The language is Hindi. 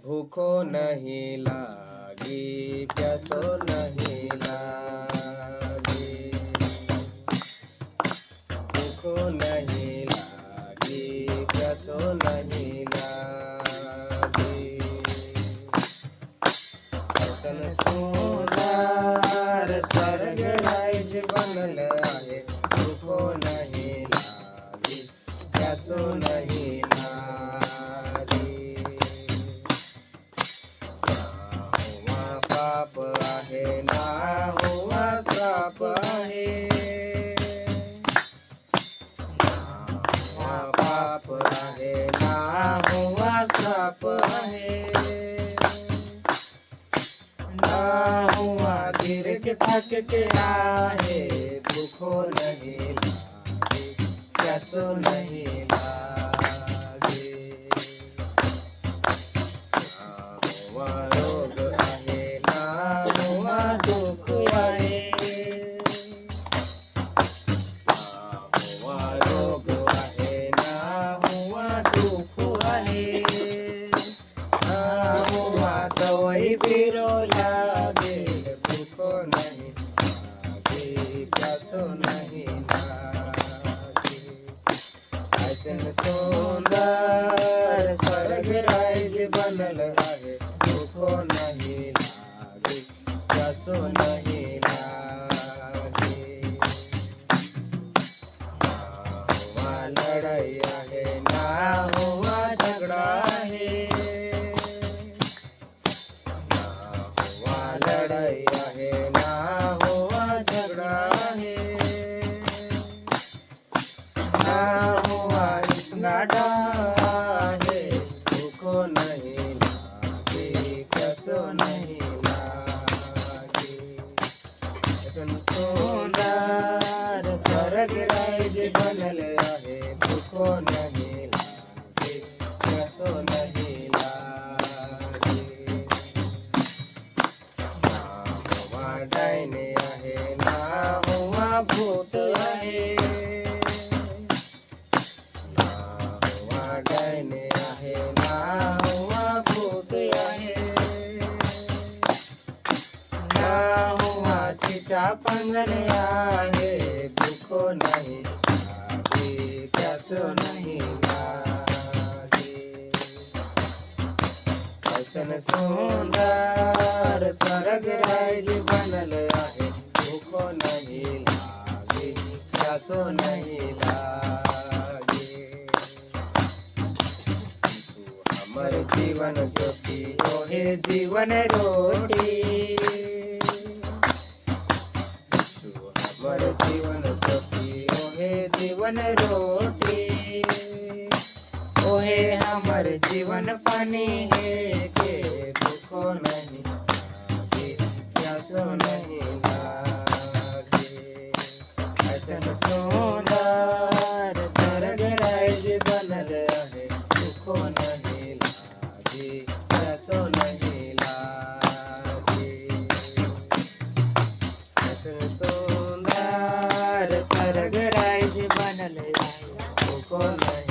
भूखो नहीं लागी, प्यासो नहीं लागी, भूखो नहीं लागी, प्यासो नहीं लागी। ऐसन सुंदर स्वर्ग राज्य बनल आहे, भूखो नहीं लागी, प्यासो नहीं लागी। पाप आहे ना हुआ श्राप आहे, ना पाप आहे ना हुआ श्राप आहे, ना हुआ दीर्घ थक के आहे, भूखो नहीं लागे, प्यासो नहीं लागे। ना हुआ रोग आहे ना हुआ दुख आहे, ना हुआ रोग आहे ना हुआ दुख आहे, ना हुआ दवाई बिरो लागे, भूखो नहीं लागे, प्यासो नहीं लागे। ऐसन सुंदर स्वर्ग राज्य बनल आहे, भूखो नहीं लागे, प्यासो नहीं लागे। ना हुआ लड़ाई आहे ना हुआ झगड़ा आहे, ना हुआ लड़ाई आहे ना हुआ झगड़ा आहे, ना हुआ इसगाड़ा आहे, भूखो नहीं लागे, प्यासो नहीं लागे। ऐसन सुंदर स्वर्ग राज्य बनल आहे, भूखो नहीं लागे, प्यासो नहीं लागे। ना हुआ डाइने आहे ना हुआ भूत आहे, ना हुआ डाइने आहे ना हुआ भूत आहे, ना हुआ चिता पंगने आहे, भूखो नहीं लागे, प्यासो नहीं लागे। ऐसन सुंदर स्वर्ग राज्य बनल आहे, भूखो नहीं लागे, प्यासो नहीं लागे। तू हमर जीवन ज्योति ओहे जीवन रोटी, तू हमर जीवन ज्योति ओहे जीवन रोटी, ओहे हमर जीवन पानी है के, भूखो नहीं लागे, प्यासो नहीं लागे। ऐसन सुंदर स्वर्ग राज्य बनल आहे, भूखो नहीं लागे, प्यासो नहीं लागे। ऐसन सुंदर स्वर्ग राज्य बनल आहे, भूखो नहीं